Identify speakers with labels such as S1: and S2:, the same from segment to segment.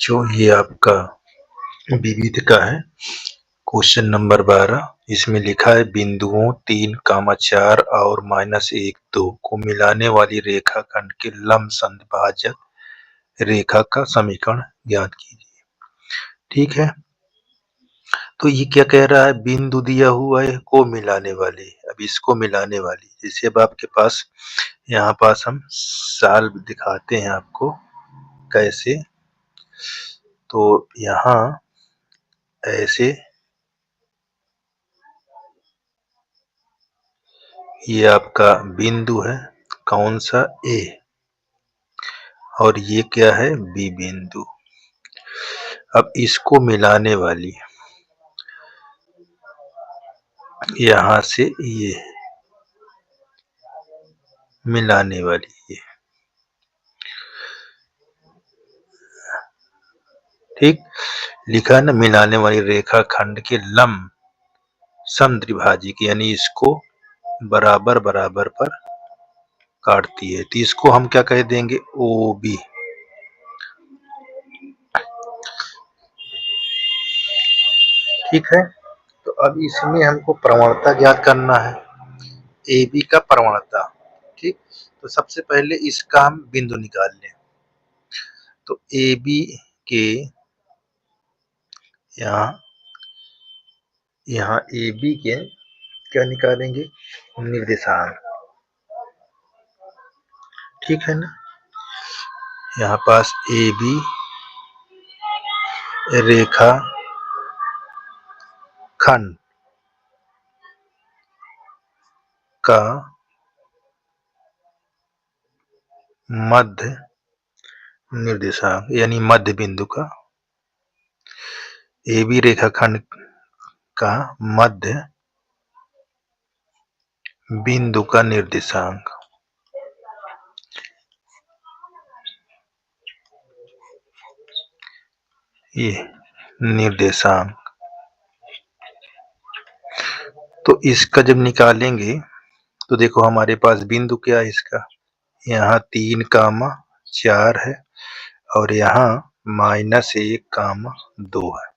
S1: जो ये आपका विविध का है क्वेश्चन नंबर 12। इसमें लिखा है बिंदुओं 3, 4 और -1, 2 को मिलाने वाली रेखाखंड के लंब संभाजक रेखा का समीकरण ज्ञात कीजिए। ठीक है, तो ये क्या कह रहा है, बिंदु दिया हुआ है को मिलाने वाली। अब इसको मिलाने वाली, जैसे अब आपके पास यहाँ पास हम साल दिखाते हैं आपको कैसे। तो यहाँ ऐसे ये आपका बिंदु है, कौन सा, ए, और ये क्या है, बी बिंदु। अब इसको मिलाने वाली यहाँ से ये मिलाने वाली ये, ठीक लिखा है ना, मिलाने वाली रेखा खंड के लंब समद्विभाजक, यानी इसको बराबर बराबर पर काटती है। तो इसको हम क्या कह देंगे, ओ बी। ठीक है, तो अब इसमें हमको प्रवणता ज्ञात करना है, ए बी का प्रवणता। ठीक, तो सबसे पहले इसका हम बिंदु निकाल लें। तो ए बी के यहाँ ए बी के क्या निकालेंगे, निर्देशांक। ठीक है ना, यहाँ पास ए बी रेखा खंड का मध्य निर्देशांक, यानी मध्य बिंदु का, ए बी रेखा खंड का मध्य बिंदु का निर्देशांक, ये निर्देशांक। तो इसका जब निकालेंगे तो देखो हमारे पास बिंदु क्या है इसका, यहाँ 3, 4 है और यहाँ -1, 2 है।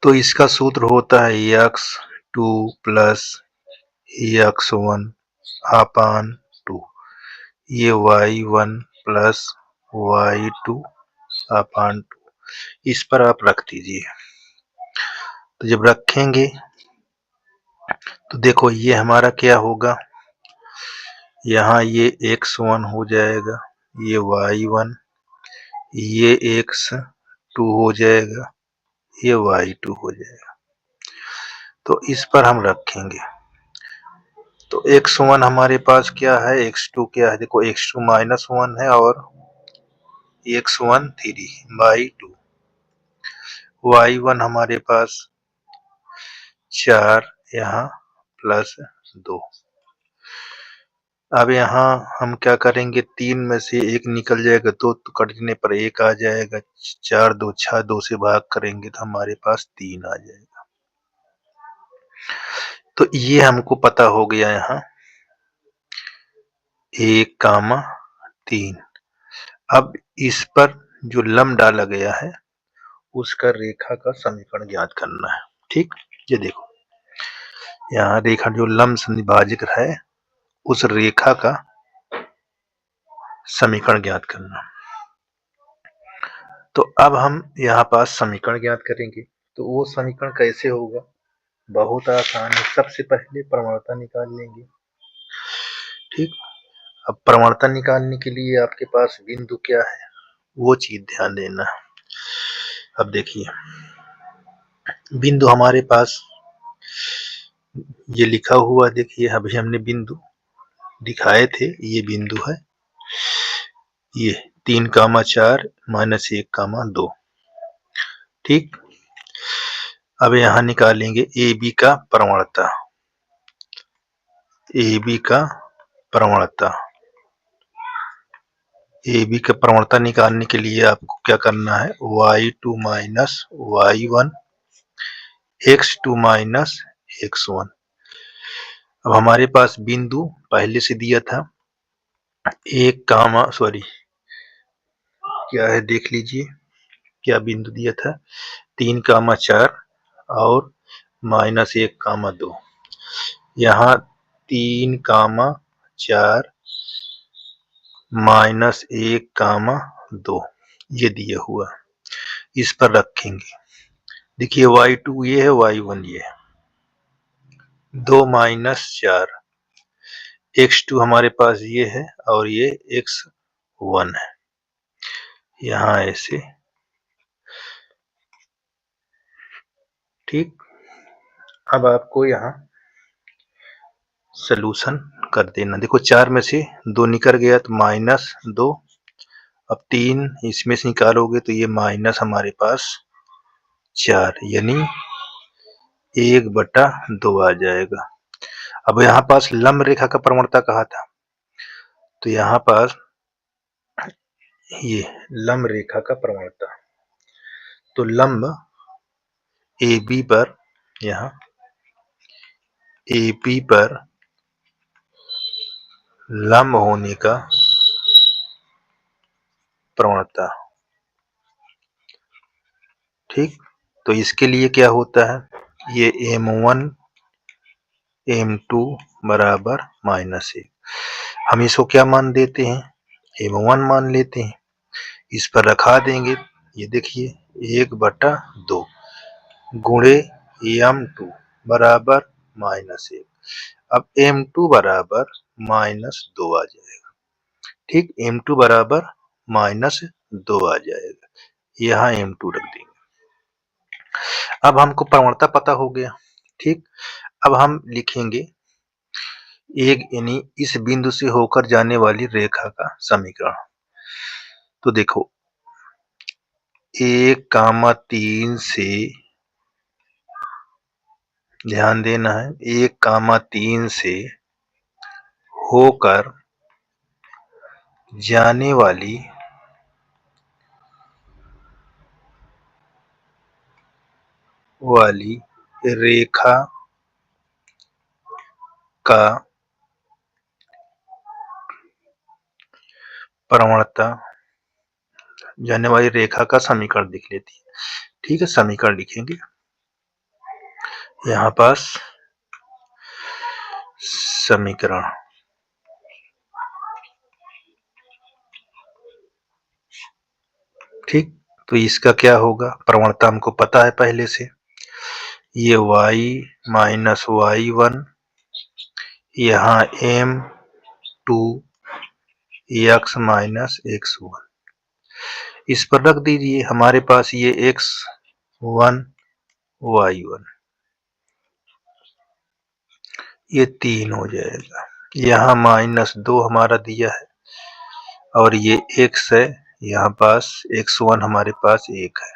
S1: तो इसका सूत्र होता है x2 + x1 अपान 2, ये y1 + y2 अपान 2, इस पर आप रख दीजिए। तो जब रखेंगे तो देखो ये हमारा क्या होगा, यहाँ ये x1 हो जाएगा, ये y1, ये x2 हो जाएगा, ये y2 हो जाएगा। तो इस पर हम रखेंगे। तो x1 हमारे पास क्या है, x2 क्या है, देखो x2 -1 है और x1 3/2, y1 हमारे पास 4 यहाँ +2। अब यहाँ हम क्या करेंगे, 3 में से 1 निकल जाएगा, 2 तो कटने पर 1 आ जाएगा, 4 2 6, 2 से भाग करेंगे तो हमारे पास 3 आ जाएगा। तो ये हमको पता हो गया यहाँ 1, 3। अब इस पर जो लंब डाला गया है उसका रेखा का समीकरण ज्ञात करना है। ठीक, ये देखो यहाँ रेखा जो लंब समद्विभाजक है उस रेखा का समीकरण ज्ञात करना। तो अब हम यहाँ पास समीकरण ज्ञात करेंगे। तो वो समीकरण कैसे होगा, बहुत आसान है। सबसे पहले प्रवणता निकाल लेंगे। ठीक, अब प्रवणता निकालने के लिए आपके पास बिंदु क्या है वो चीज ध्यान देना। अब देखिए बिंदु हमारे पास ये लिखा हुआ, देखिए अभी हमने बिंदु दिखाए थे, ये बिंदु है, ये 3, 4 -1, 2। ठीक, अब यहाँ निकालेंगे ए बी का प्रवणता, ए बी का प्रवणता। ए बी का प्रवणता निकालने के लिए आपको क्या करना है, y2 - y1 x2 - x1। अब हमारे पास बिंदु पहले से दिया था 1, क्या है देख लीजिए, क्या बिंदु दिया था 3, 4 और -1, 2। यहाँ 3, 4 -1, 2 ये दिया हुआ, इस पर रखेंगे। देखिए y2 ये है, y1 ये है, 2 -4, x2 हमारे पास ये है और ये x1 है। यहाँ ऐसे, ठीक। अब आपको यहाँ सलूशन कर देना। देखो 4 में से 2 निकल गया तो -2, अब 3 इसमें से निकालोगे तो ये माइनस हमारे पास 4 यानी 1/2 आ जाएगा। अब यहाँ पास लंब रेखा का प्रवणता कहा था, तो यहाँ पास ये लंब रेखा का प्रवणता, तो लंब AB पर, यहाँ AB पर लंब होने का प्रवणता, ठीक। तो इसके लिए क्या होता है, ये M1 M2 बराबर -1, हम इसको क्या मान देते हैं, M1 मान लेते हैं, इस पर रखा देंगे। ये देखिए 1/2 गुणे M2 बराबर -1, अब M2 बराबर -2 आ जाएगा, ठीक। M2 बराबर -2 आ जाएगा, यहाँ M2 रख देंगे। अब हमको प्रवणता पता हो गया, ठीक। अब हम लिखेंगे एक यानी इस बिंदु से होकर जाने वाली रेखा का समीकरण। तो देखो 1, 3 से, ध्यान देना है, 1, 3 से होकर जाने वाली रेखा का प्रवणता, जाने वाली रेखा का समीकरण लिख लेती है, ठीक है। समीकरण लिखेंगे यहाँ पास, समीकरण, ठीक। तो इसका क्या होगा, प्रवणता हमको पता है पहले से, ये y -y1, यहाँ M2 x -x1, इस पर रख दीजिए। हमारे पास ये x1 y1 ये 3 हो जाएगा, यहाँ -2 हमारा दिया है और ये x है, यहाँ पास x1 हमारे पास 1 है।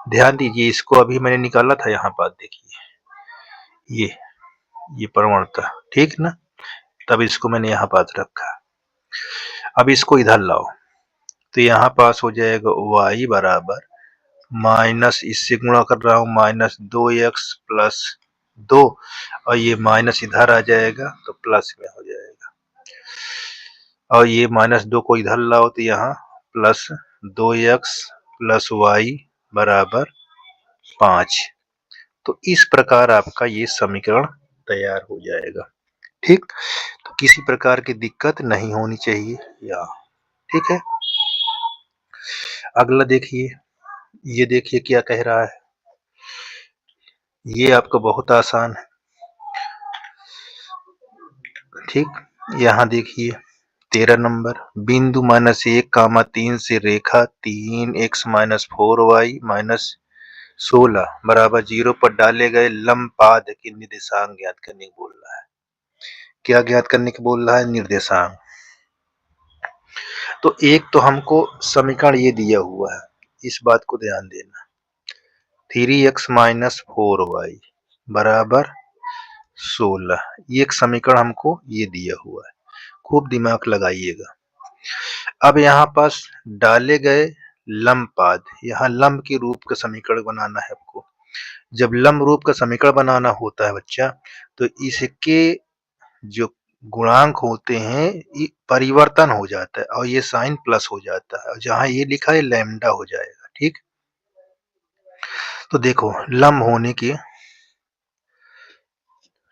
S1: ध्यान दीजिए इसको अभी मैंने निकाला था, यहाँ पास देखिए ये प्रवणता, ठीक ना, तब इसको मैंने यहाँ पास रखा। अब इसको इधर लाओ तो यहाँ पास हो जाएगा y बराबर माइनस, इससे गुणा कर रहा हूँ, -2x + 2 और ये माइनस इधर आ जाएगा तो प्लस में हो जाएगा, और ये -2 को इधर लाओ तो यहाँ +2x + y बराबर 5। तो इस प्रकार आपका ये समीकरण तैयार हो जाएगा, ठीक। तो किसी प्रकार की दिक्कत नहीं होनी चाहिए यहाँ, ठीक है। अगला देखिए, ये देखिए क्या कह रहा है, ये आपका बहुत आसान है, ठीक। यहाँ देखिए 13 नंबर, बिंदु -1, 3 से रेखा 3x - 4y - 16 बराबर 0 पर डाले गए लंब पाद के निर्देशांक ज्ञात करने को बोल रहा है। क्या ज्ञात करने को बोल रहा है, निर्देशांक। तो एक तो हमको समीकरण ये दिया हुआ है, इस बात को ध्यान देना, 3x - 4y बराबर 16, ये एक समीकरण हमको ये दिया हुआ है, खूब दिमाग लगाइएगा। अब यहाँ पास डाले गए लंब पाद, यहाँ लंब के रूप का समीकरण बनाना है आपको। जब लंब रूप का समीकरण बनाना होता है बच्चा, तो इसके जो गुणांक होते हैं ये परिवर्तन हो जाता है और ये साइन प्लस हो जाता है और जहां ये लिखा है लैम्डा हो जाएगा। ठीक, तो देखो लंब होने की,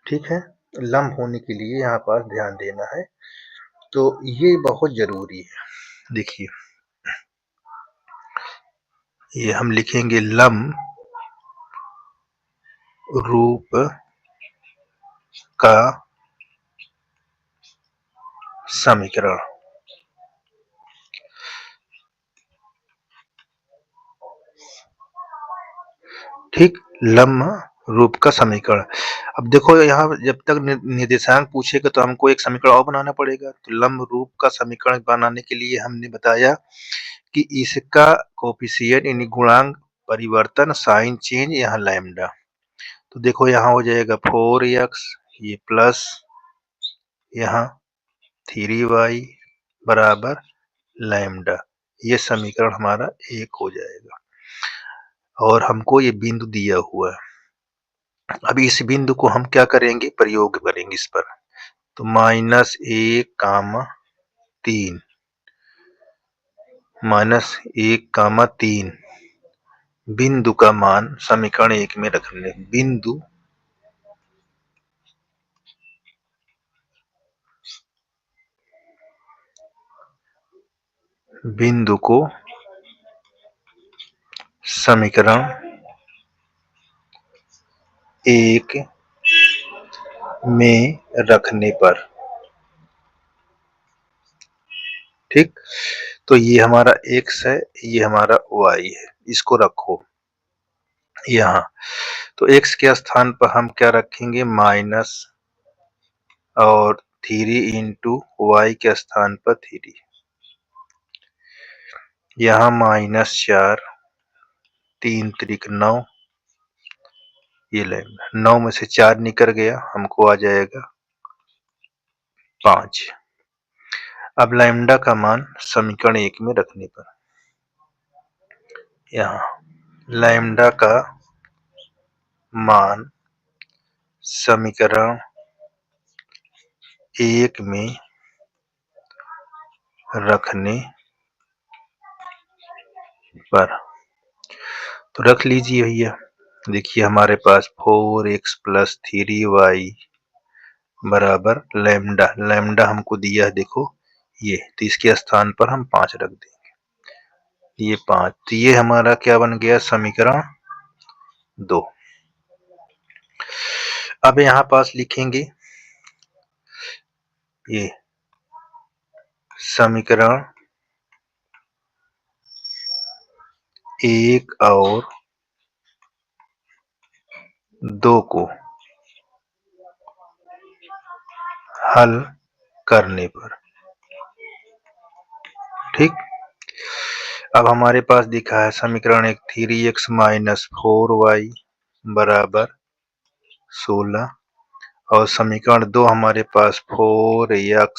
S1: ठीक है, लंब होने के लिए यहाँ पास ध्यान देना है, तो ये बहुत जरूरी है। देखिए ये हम लिखेंगे लंब रूप का समीकरण। ठीक, लंब रूप का समीकरण। अब देखो यहाँ जब तक निर्देशांक पूछेगा तो हमको एक समीकरण और बनाना पड़ेगा। तो लंब रूप का समीकरण बनाने के लिए हमने बताया कि इसका कोफिशिएंट यानी गुणांक परिवर्तन साइन चेंज यहाँ लैम्डा। तो देखो यहाँ हो जाएगा 4x ये प्लस यहाँ 3y बराबर लैम्डा। ये समीकरण हमारा एक हो जाएगा और हमको ये बिंदु दिया हुआ है। अब इस बिंदु को हम क्या करेंगे, प्रयोग करेंगे इस पर। तो -1, 3 बिंदु का मान समीकरण एक में रखने, बिंदु को समीकरण एक में रखने पर। ठीक, तो ये हमारा x है, ये हमारा y है, इसको रखो यहाँ। तो x के स्थान पर हम क्या रखेंगे, माइनस, और 3 इंटू वाई के स्थान पर 3, यहाँ -4, 3 त्रिक 9, ये लैम्डा, 9 में से 4 निकल गया, हमको आ जाएगा 5। अब लैम्डा का मान समीकरण एक में रखने पर, यहाँ लैम्डा का मान समीकरण एक में रखने पर, तो रख लीजिए भैया। देखिए हमारे पास 4x प्लस 3y बराबर लैम्डा, लैम्डा हमको दिया है देखो ये, तो इसके स्थान पर हम 5 रख देंगे, ये 5, तो ये हमारा क्या बन गया, समीकरण 2। अब यहाँ पास लिखेंगे ये समीकरण 1 और 2 को हल करने पर। ठीक, अब हमारे पास दिखा है समीकरण 1 3x माइनस 4y बराबर 16 और समीकरण 2 हमारे पास 4x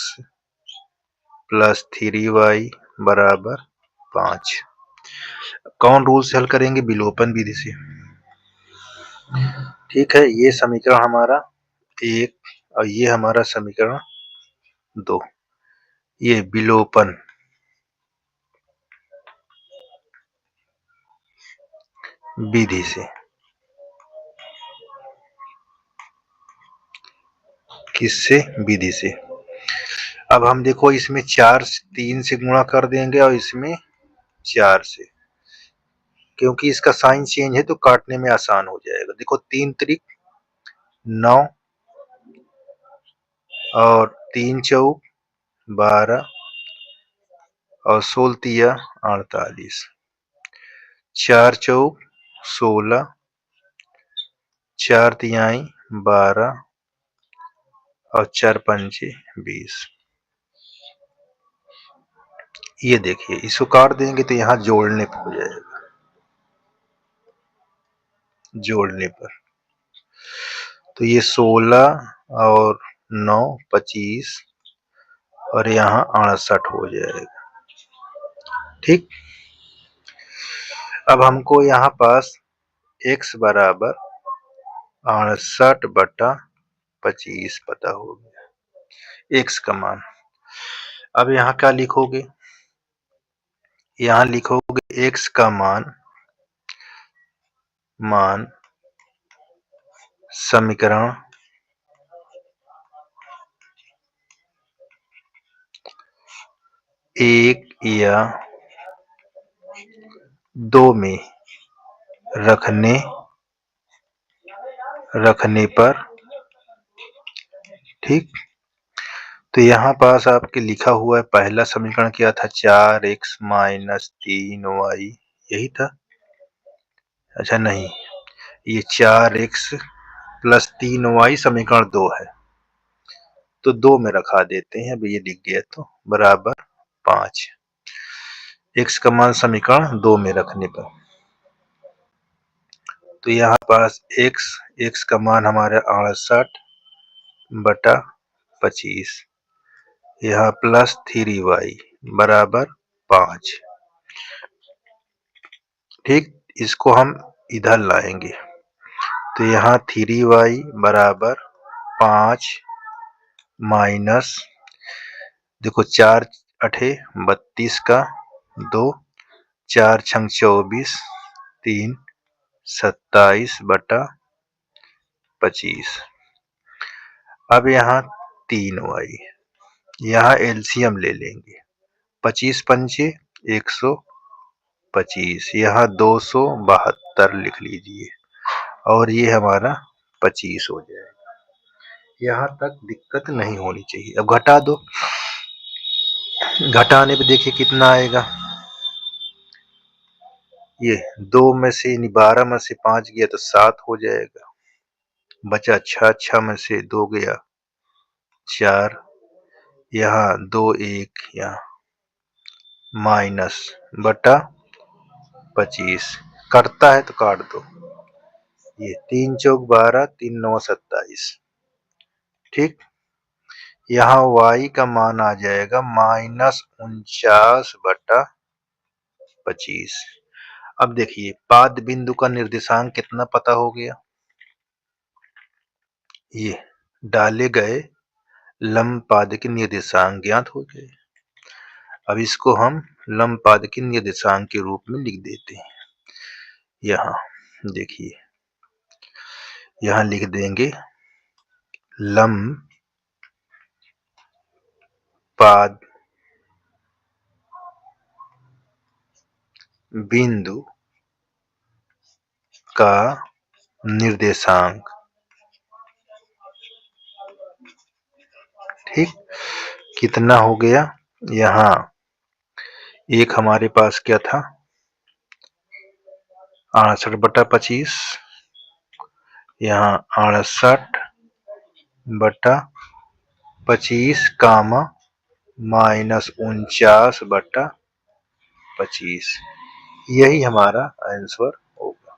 S1: प्लस 3y बराबर 5। कौन रूल से हल करेंगे, विलोपन विधि से। ठीक है, ये समीकरण हमारा 1 और ये हमारा समीकरण 2, ये विलोपन विधि से, किससे, विधि से। अब हम देखो इसमें 4 3 से गुणा कर देंगे और इसमें 4 से, क्योंकि इसका साइन चेंज है तो काटने में आसान हो जाएगा। देखो 3 त्रिक 9 और 3 चौक 12 और 16 तिया 48, 4 चौक 16, 4 तिहाई 12 और 4 पंचे 20। ये देखिए इसको काट देंगे तो यहाँ जोड़ने पर हो जाएगा, जोड़ने पर, तो ये 16 और 9 25 और यहाँ 68 हो जाएगा। ठीक, अब हमको यहाँ पास x बराबर 68/25 पता हो गया। x का मान। अब यहाँ क्या लिखोगे, यहाँ लिखोगे x का मान समीकरण 1 या 2 में रखने पर, ठीक। तो यहाँ पास आपके लिखा हुआ है, पहला समीकरण क्या था, 4x माइनस 3y, यही था। अच्छा नहीं, ये 4x प्लस 3y समीकरण 2 है, तो 2 में रखा देते हैं। अब ये लिख गया तो बराबर 5, x का मान समीकरण 2 में रखने पर। तो यहाँ पास x का मान हमारा 68/25, यहाँ प्लस 3y बराबर 5, ठीक। इसको हम इधर लाएंगे तो यहाँ 3y बराबर 5 माइनस, देखो 4 अठे 32 का 2, 4 छंग 24, 3 27/25। अब यहाँ 3y, यहाँ एलसीएम ले लेंगे, 25 पंचे 125, यहाँ 272 लिख लीजिए, और ये हमारा 25 हो जाएगा। यहाँ तक दिक्कत नहीं होनी चाहिए। अब घटा दो, घटाने पे देखिए कितना आएगा, ये 2 में से 12 में से 5 गया तो 7 हो जाएगा, बचा 6 में से 2 गया 4, यहाँ 2 1 यहाँ माइनस बटा 25, कटता है तो काट दो, ये 3 चौक 12, 3 9 27, ठीक। यहाँ y का मान आ जाएगा -49/25। अब देखिए पाद बिंदु का निर्देशांक कितना पता हो गया, ये डाले गए लंब पाद के निर्देशांक ज्ञात हो गए। अब इसको हम लंब पाद के निर्देशांक के रूप में लिख देते हैं। यहाँ देखिए, यहाँ लिख देंगे लंब पाद बिंदु का निर्देशांक, ठीक। कितना हो गया, यहाँ एक हमारे पास क्या था 68/25, यहाँ 68/25 कामा -49/25, यही हमारा आंसर होगा,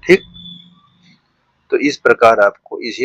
S1: ठीक। तो इस प्रकार आपको इसे